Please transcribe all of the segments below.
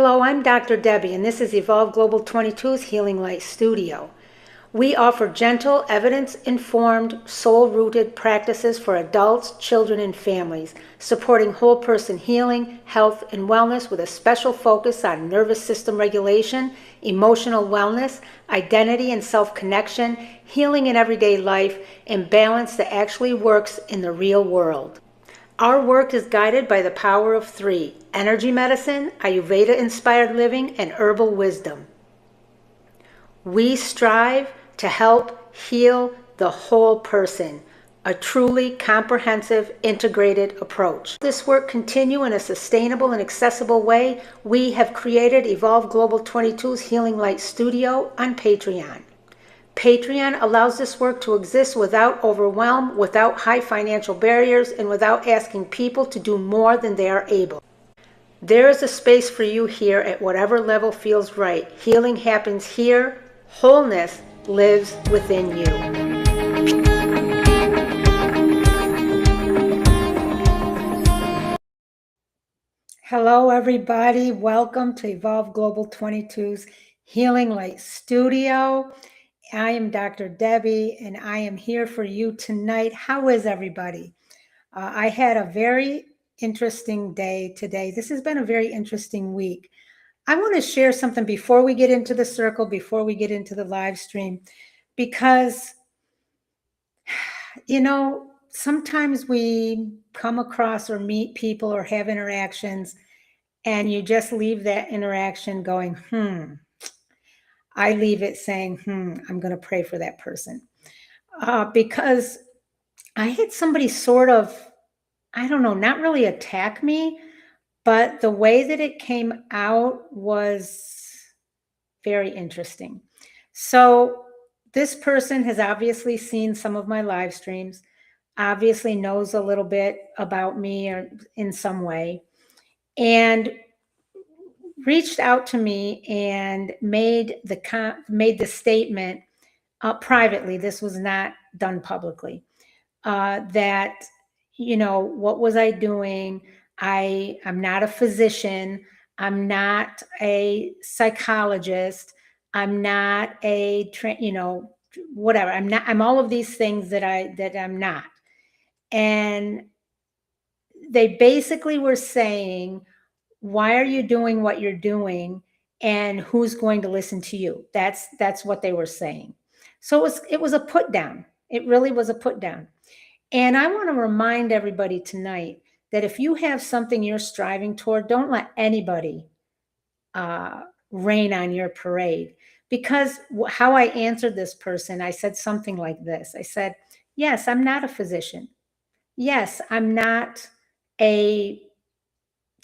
Hello, I'm Dr. Debbie, and this is Evolve Global 22's Healing Light Studio. We offer gentle, evidence-informed, soul-rooted practices for adults, children, and families, supporting whole person healing, health, and wellness with a special focus on nervous system regulation, emotional wellness, identity and self-connection, healing in everyday life, and balance that actually works in the real world. Our work is guided by the power of three: energy medicine, Ayurveda-inspired living, and herbal wisdom. We strive to help heal the whole person, a truly comprehensive, integrated approach. This work continue in a sustainable and accessible way. We have created Evolve Global 22's Healing Light Studio on Patreon. Patreon allows this work to exist without overwhelm, without high financial barriers, and without asking people to do more than they are able. There is a space for you here at whatever level feels right. Healing happens here. Wholeness lives within you. Hello, everybody. Welcome to Evolve Global 22's Healing Light Studio. I am Dr. Debbie, and I am here for you tonight. How is everybody? I had a very interesting day today. This has been a very interesting week. I want to share something before we get into the circle, before we get into the live stream, because, sometimes we come across or meet people or have interactions, and you just leave that interaction going, I leave it saying, I'm going to pray for that person. Because I had somebody sort of, I don't know, not really attack me, but the way that it came out was very interesting. So this person has obviously seen some of my live streams, obviously knows a little bit about me or in some way, and reached out to me and made the statement privately. This was not done publicly. That, what was I doing? I'm not a physician. I'm not a psychologist. I'm not a, whatever. I'm all of these things that I'm not. And they basically were saying, why are you doing what you're doing? And who's going to listen to you? That's what they were saying. So it was a put down. It really was a put down. And I want to remind everybody tonight that if you have something you're striving toward, don't let anybody rain on your parade. Because how I answered this person, I said something like this. I said, yes, I'm not a physician. Yes, I'm not a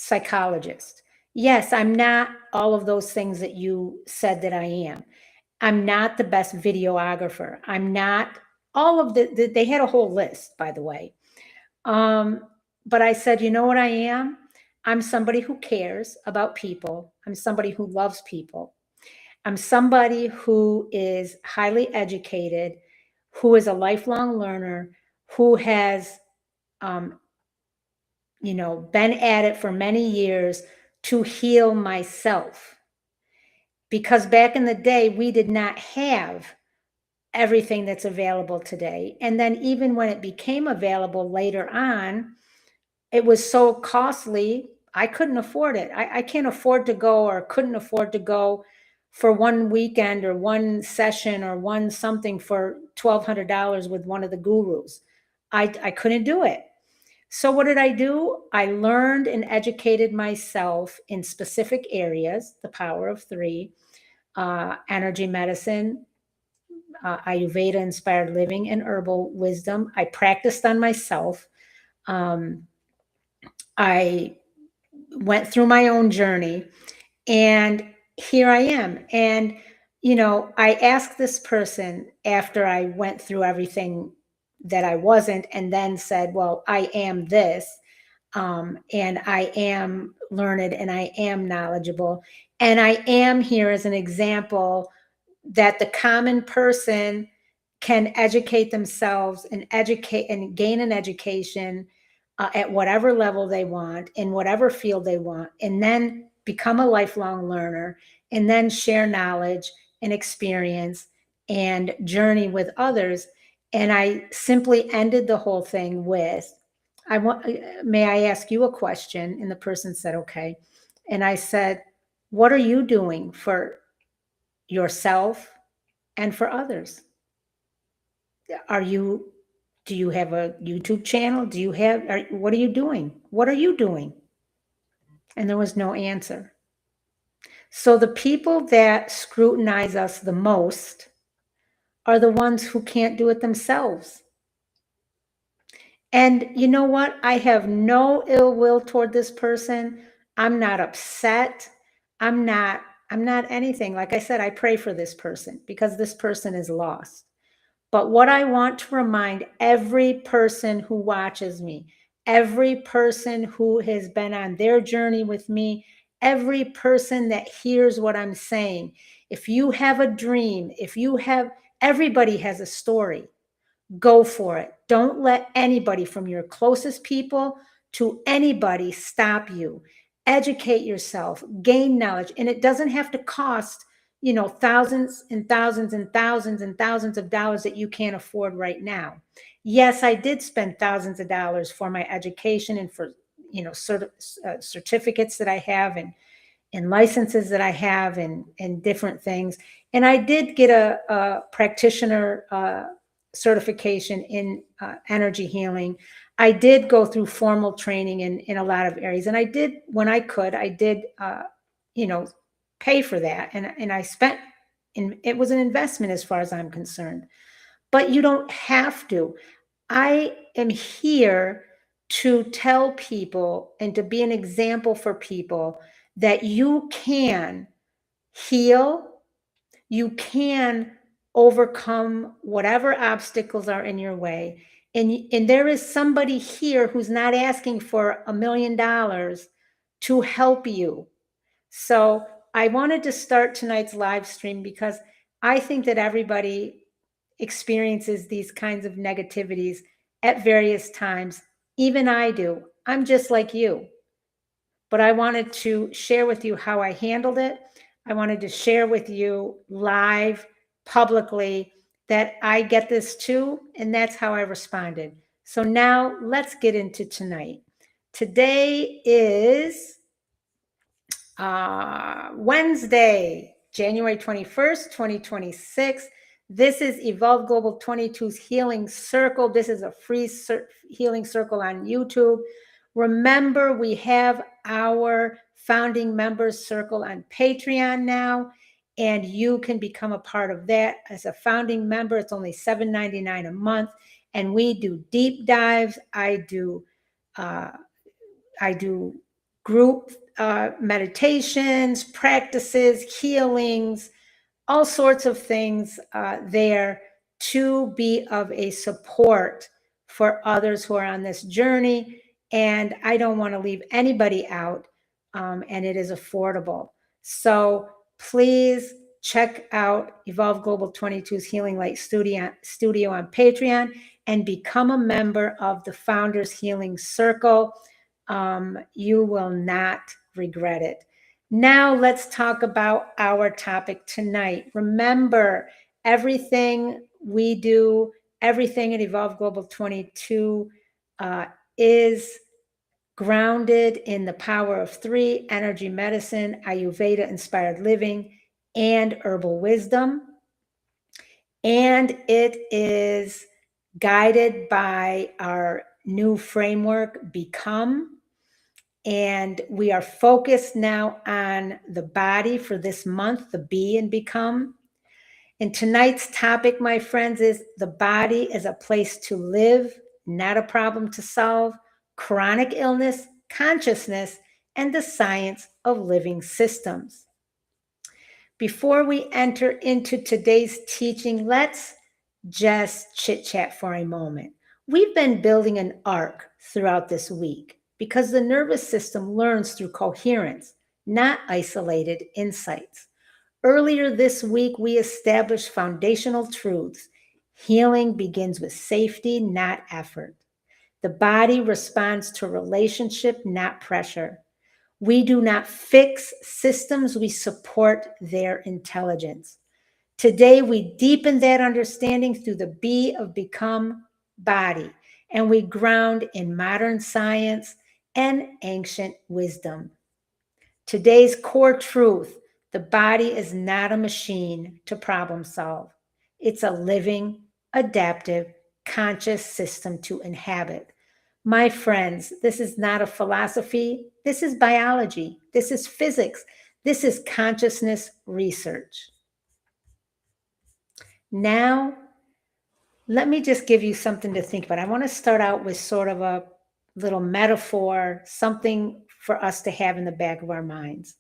psychologist. Yes, I'm not all of those things that you said that I am. I'm not the best videographer. I'm not all of they had a whole list, by the way. But I said, you know what I am? I'm somebody who cares about people. I'm somebody who loves people. I'm somebody who is highly educated, who is a lifelong learner, who has, been at it for many years to heal myself. Because back in the day, we did not have everything that's available today. And then even when it became available later on, it was so costly, I couldn't afford it. I can't afford to go, or couldn't afford to go for one weekend or one session or one something for $1,200 with one of the gurus. I couldn't do it. So what did I do? I learned and educated myself in specific areas, the power of three, energy medicine, Ayurveda-inspired living, and herbal wisdom. I practiced on myself. I went through my own journey, and here I am. And, I asked this person after I went through everything that I wasn't, and then said, well, I am this, and I am learned, and I am knowledgeable, and I am here as an example that the common person can educate themselves and gain an education at whatever level they want, in whatever field they want, and then become a lifelong learner, and then share knowledge and experience and journey with others. And I simply ended the whole thing with, may I ask you a question? And the person said, okay. And I said, what are you doing for yourself and for others? Do you have a YouTube channel? What are you doing? What are you doing? And there was no answer. So the people that scrutinize us the most are the ones who can't do it themselves. And you know what? I have no ill will toward this person. I'm not upset. I'm not anything. Like I said, I pray for this person because this person is lost. But what I want to remind every person who watches me, every person who has been on their journey with me, every person that hears what I'm saying, if you have a dream, everybody has a story. Go for it. Don't let anybody, from your closest people to anybody, stop you. Educate yourself, gain knowledge, and it doesn't have to cost, thousands and thousands and thousands and thousands of dollars that you can't afford right now. Yes, I did spend thousands of dollars for my education and for, certificates that I have and licenses that I have and different things. And I did get a practitioner certification in energy healing. I did go through formal training in a lot of areas. And I did, when I could, I did, pay for that. And I spent, and it was an investment as far as I'm concerned. But you don't have to. I am here to tell people and to be an example for people that you can heal, you can overcome whatever obstacles are in your way. And there is somebody here who's not asking for $1 million to help you. So I wanted to start tonight's live stream because I think that everybody experiences these kinds of negativities at various times. Even I do. I'm just like you. But I wanted to share with you how I handled it. I wanted to share with you live, publicly, that I get this too, and that's how I responded. So now let's get into tonight. Today is Wednesday, January 21st, 2026. This is Evolve Global 22's Healing Circle. This is a free healing circle on YouTube. Remember, we have our founding members circle on Patreon now, and you can become a part of that as a founding member. It's only $7.99 a month, and we do deep dives. I do group meditations, practices, healings, all sorts of things there to be of a support for others who are on this journey. And I don't want to leave anybody out, and it is affordable. So please check out Evolve Global 22's Healing Light Studio on Patreon and become a member of the Founders Healing Circle. You will not regret it. Now let's talk about our topic tonight. Remember, everything we do, everything at Evolve Global 22 is grounded in the power of 3: energy medicine, Ayurveda inspired living, and herbal wisdom. And it is guided by our new framework, Become. And we are focused now on the body for this month, the Be and Become. And tonight's topic, my friends, is the body is a place to live, not a problem to solve. Chronic illness, consciousness, and the science of living systems. Before we enter into today's teaching, let's just chit chat for a moment. We've been building an arc throughout this week because the nervous system learns through coherence, not isolated insights. Earlier this week, we established foundational truths. Healing begins with safety, not effort. The body responds to relationship, not pressure. We do not fix systems, we support their intelligence. Today, we deepen that understanding through the B of become body, and we ground in modern science and ancient wisdom. Today's core truth: the body is not a machine to problem solve. It's a living, adaptive, conscious system to inhabit. My friends, this is not a philosophy. This is biology. This is physics. This is consciousness research. Now, let me just give you something to think about. I want to start out with sort of a little metaphor, something for us to have in the back of our minds.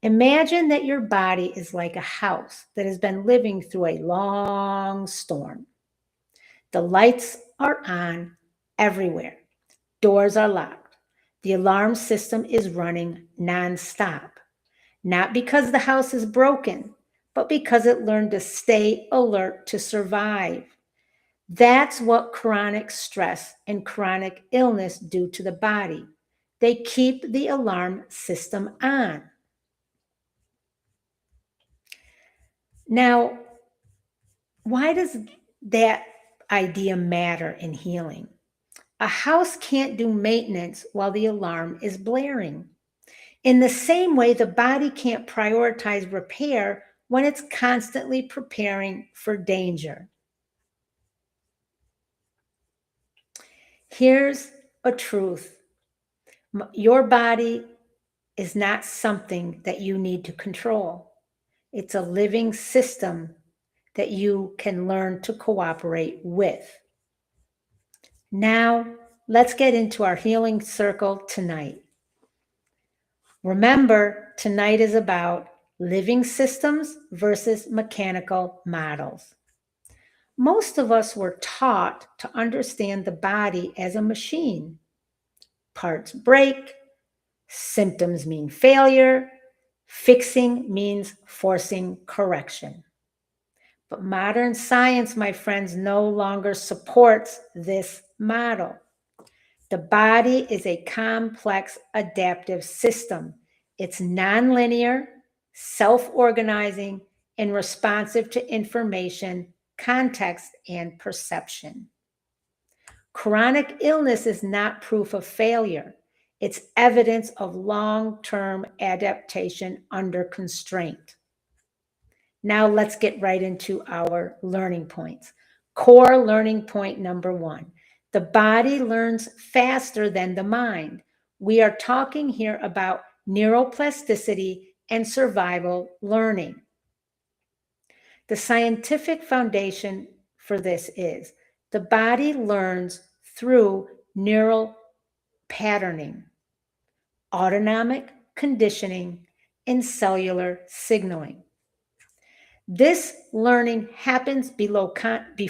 Imagine that your body is like a house that has been living through a long storm. The lights are on everywhere. Doors are locked. The alarm system is running nonstop. Not because the house is broken, but because it learned to stay alert to survive. That's what chronic stress and chronic illness do to the body. They keep the alarm system on. Now, why does that idea matter in healing? A house can't do maintenance while the alarm is blaring. In the same way, the body can't prioritize repair when it's constantly preparing for danger. Here's a truth: your body is not something that you need to control. It's a living system that you can learn to cooperate with. Now, let's get into our healing circle tonight. Remember, tonight is about living systems versus mechanical models. Most of us were taught to understand the body as a machine. Parts break, symptoms mean failure, fixing means forcing correction. But modern science, my friends, no longer supports this model. The body is a complex adaptive system. It's nonlinear, self-organizing, and responsive to information, context, and perception. Chronic illness is not proof of failure. It's evidence of long-term adaptation under constraint. Now let's get right into our learning points. Core learning point number 1. The body learns faster than the mind. We are talking here about neuroplasticity and survival learning. The scientific foundation for this is the body learns through neural patterning, autonomic conditioning, and cellular signaling. This learning happens below conscious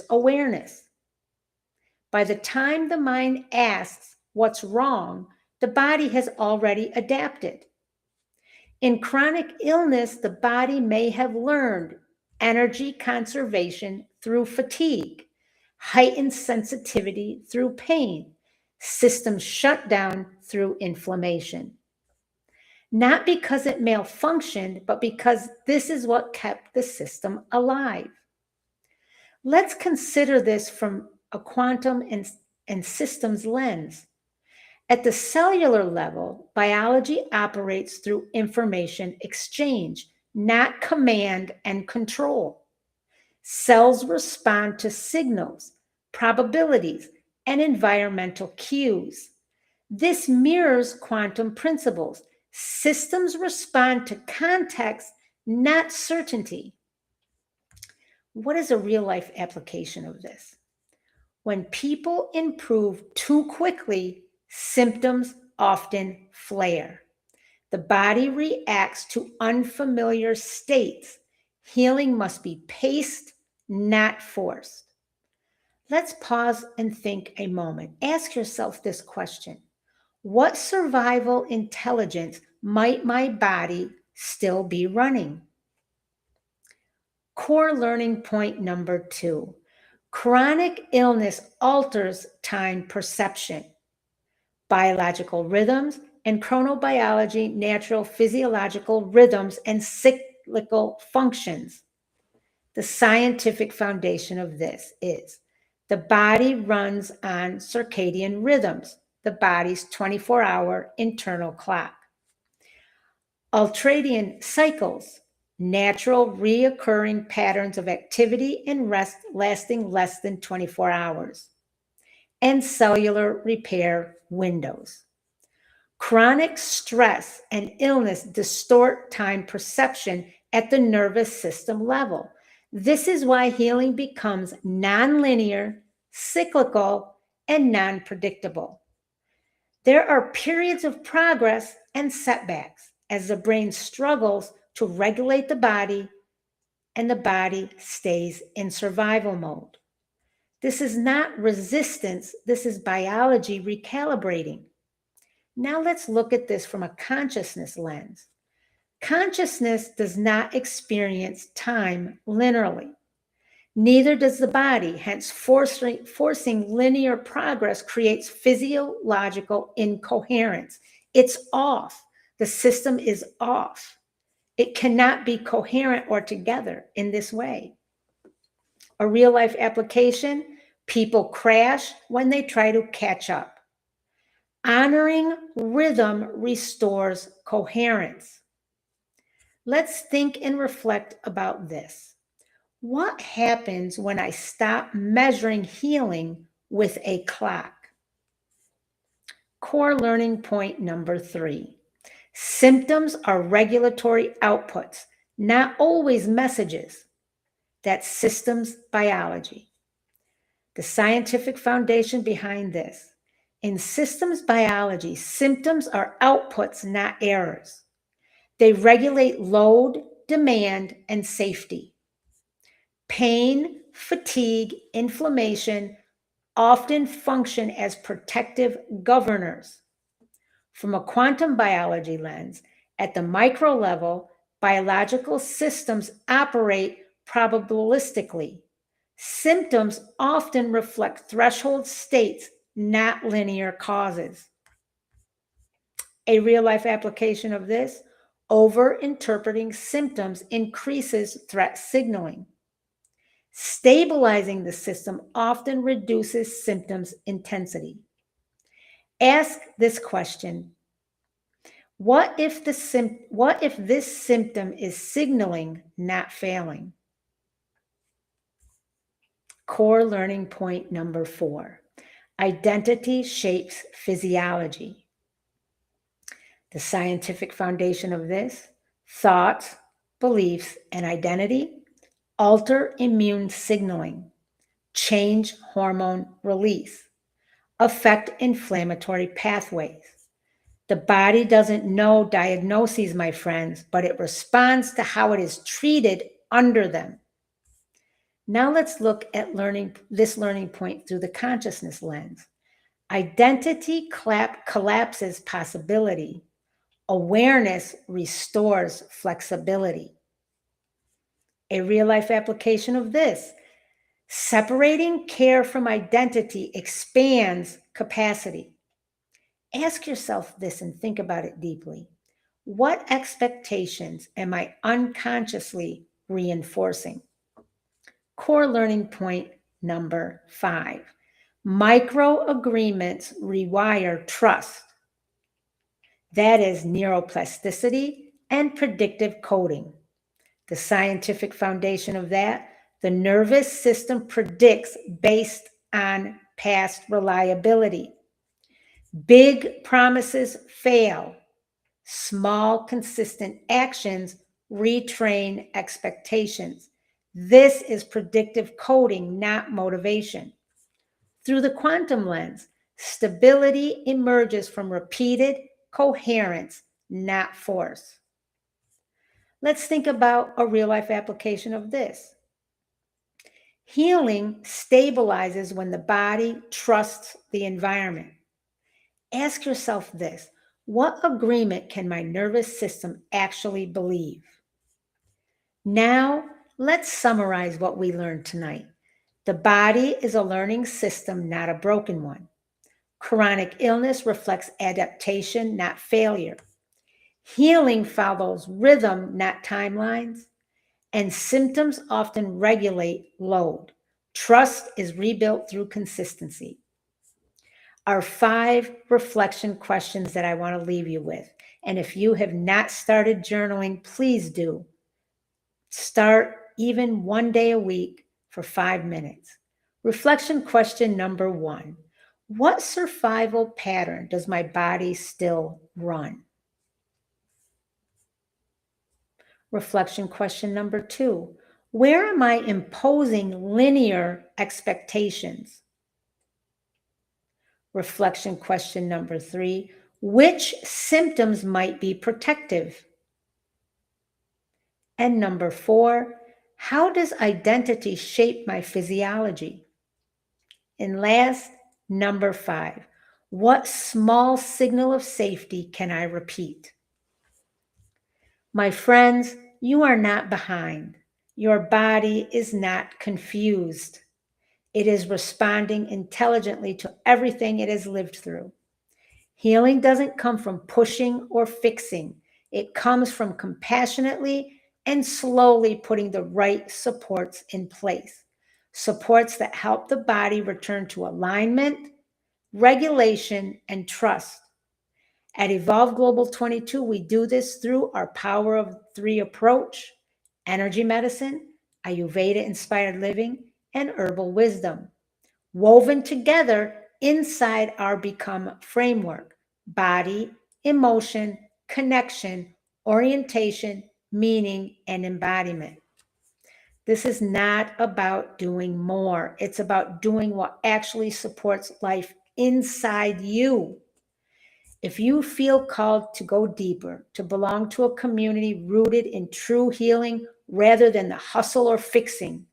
awareness. By the time the mind asks what's wrong, the body has already adapted. In chronic illness, the body may have learned energy conservation through fatigue, heightened sensitivity through pain, system shutdown through inflammation. Not because it malfunctioned, but because this is what kept the system alive. Let's consider this from a quantum and systems lens. At the cellular level, biology operates through information exchange, not command and control. Cells respond to signals, probabilities, and environmental cues. This mirrors quantum principles. Systems respond to context, not certainty. What is a real-life application of this? When people improve too quickly, symptoms often flare. The body reacts to unfamiliar states. Healing must be paced, not forced. Let's pause and think a moment. Ask yourself this question: what survival intelligence might my body still be running? Core learning point number 2. Chronic illness alters time perception, biological rhythms, and chronobiology, natural physiological rhythms, and cyclical functions. The scientific foundation of this is the body runs on circadian rhythms, the body's 24-hour internal clock. Ultradian cycles, natural reoccurring patterns of activity and rest lasting less than 24 hours. And cellular repair windows. Chronic stress and illness distort time perception at the nervous system level. This is why healing becomes nonlinear, cyclical, and non-predictable. There are periods of progress and setbacks as the brain struggles to regulate the body and the body stays in survival mode. This is not resistance, this is biology recalibrating. Now let's look at this from a consciousness lens. Consciousness does not experience time linearly. Neither does the body, hence forcing linear progress creates physiological incoherence. It's off. The system is off. It cannot be coherent or together in this way. A real life application, people crash when they try to catch up. Honoring rhythm restores coherence. Let's think and reflect about this. What happens when I stop measuring healing with a clock? Core learning point number 3. Symptoms are regulatory outputs, not always messages. That's systems biology. The scientific foundation behind this. In systems biology, symptoms are outputs, not errors. They regulate load, demand, and safety. Pain, fatigue, inflammation often function as protective governors. From a quantum biology lens, at the micro level, biological systems operate probabilistically. Symptoms often reflect threshold states, not linear causes. A real-life application of this, over-interpreting symptoms increases threat signaling. Stabilizing the system often reduces symptoms intensity. Ask this question: what if this symptom is signaling, not failing? Core learning point number 4. Identity shapes physiology. The scientific foundation of this: thoughts, beliefs, and identity alter immune signaling, change hormone release, affect inflammatory pathways. The body doesn't know diagnoses, my friends, but it responds to how it is treated under them. Now let's look at this learning point through the consciousness lens. Identity collapses possibility. Awareness restores flexibility. A real-life application of this: separating care from identity expands capacity. Ask yourself this and think about it deeply. What expectations am I unconsciously reinforcing? Core learning point number 5. Micro agreements rewire trust. That is neuroplasticity and predictive coding. The scientific foundation of that: the nervous system predicts based on past reliability. Big promises fail. Small, consistent actions retrain expectations. This is predictive coding, not motivation. Through the quantum lens, stability emerges from repeated coherence, not force. Let's think about a real-life application of this. Healing stabilizes when the body trusts the environment. Ask yourself this: what agreement can my nervous system actually believe? Now, let's summarize what we learned tonight. The body is a learning system, not a broken one. Chronic illness reflects adaptation, not failure. Healing follows rhythm, not timelines. And symptoms often regulate load. Trust is rebuilt through consistency. Are 5 reflection questions that I want to leave you with. And if you have not started journaling, please do. Start even one day a week for 5 minutes. Reflection question number 1. What survival pattern does my body still run? Reflection question number 2. Where am I imposing linear expectations? Reflection question number 3. Which symptoms might be protective? And number 4, how does identity shape my physiology? And last, number 5, what small signal of safety can I repeat? My friends, you are not behind. Your body is not confused. It is responding intelligently to everything it has lived through. Healing doesn't come from pushing or fixing. It comes from compassionately and slowly putting the right supports in place. Supports that help the body return to alignment, regulation, and trust. At Evolve Global 22, we do this through our Power of 3 approach, energy medicine, Ayurveda-inspired living, and herbal wisdom, woven together inside our Become framework: body, emotion, connection, orientation, meaning, and embodiment. This is not about doing more. It's about doing what actually supports life inside you. If you feel called to go deeper, to belong to a community rooted in true healing rather than the hustle or fixing,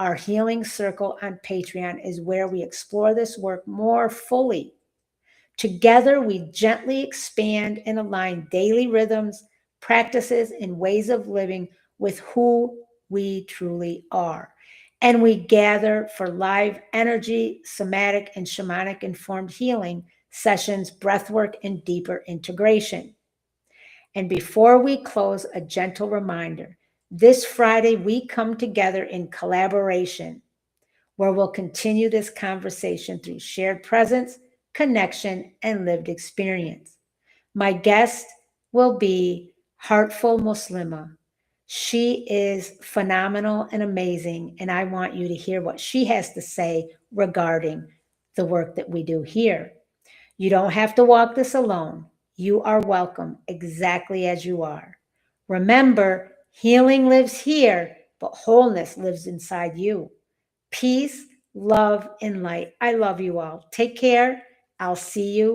our Healing Circle on Patreon is where we explore this work more fully. Together, we gently expand and align daily rhythms, practices, and ways of living with who we truly are. And we gather for live energy, somatic, and shamanic informed healing sessions, breathwork, and deeper integration. And before we close, a gentle reminder: this Friday, we come together in collaboration, where we'll continue this conversation through shared presence, connection, and lived experience. My guest will be Heartful Muslima. She is phenomenal and amazing, and I want you to hear what she has to say regarding the work that we do here. You don't have to walk this alone. You are welcome exactly as you are. Remember, healing lives here, but wholeness lives inside you. Peace, love, and light. I love you all. Take care. I'll see you